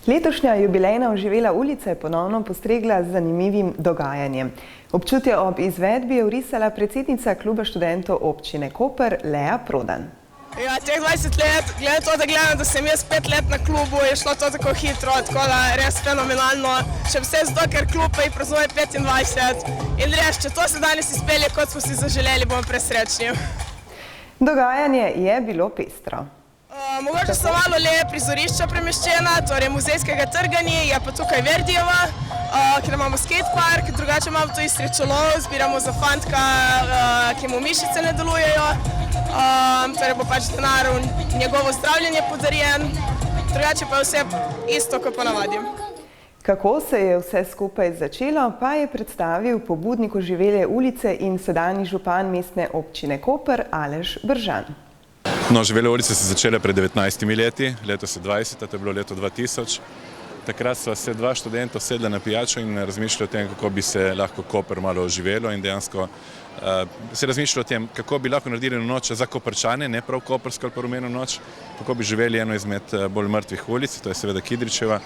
Letošnja jubilejna oživela ulica je ponovno postregla z zanimivim dogajanjem. Občutje ob izvedbi je vrisala predsednica kluba študentov občine Koper, Lea Prodan. Ja, teh 20 let, glede da sem jaz 5 let na klubu, je šlo to tako hitro, tako da res fenomenalno. Še vse zato, ker klub pa jih praznuje 25 in res, če to se danes izpelje, kot smo si zaželeli, bomo presrečni. Dogajanje je bilo pestro. Mogoče so malo le prizorišča premeščena, torej muzejskega trga ni, je pa tukaj Verdijeva, kjer imamo skatepark, drugače imamo tudi srečolov, zbiramo za fantka, ki mu mišice ne delujejo, torej bo pač denar v njegovo zdravljenje podarjen, drugače pa je vse isto, kot ponavadi. Kako se je vse skupaj začelo, pa je predstavil pobudnik oživele ulice in sedanji župan mestne občine Koper, Aleš Bržan. No, oživele ulice so začele pred 19 leti, letos je 20, to je bilo leto 2000. Takrat sva se dva študenta sedla na pijačo in razmišljali o tem, kako bi se lahko Koper malo oživelo in dejansko se razmišljali o tem, kako bi lahko naredili noč za Koperčane, ne prav kopersko ali pa rumeno noč, kako bi živeli eno izmed bolj mrtvih ulic, to je seveda Kidričeva,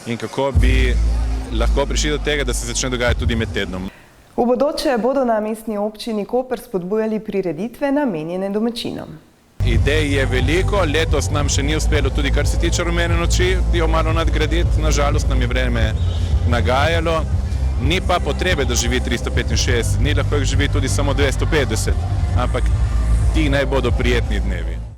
in kako bi lahko prišli do tega, da se začne dogajati tudi med tednom. V bodoče bodo na mestni občini Koper spodbujali prireditve namenjene domačinom. Idej je veliko, letos nam še ni uspelo tudi kar se tiče rumene noči, jo malo nadgraditi, nažalost nam je vreme nagajalo, ni pa potrebe, da živi 365 dni, lahko jih živi tudi samo 250, ampak ti naj bodo prijetni dnevi.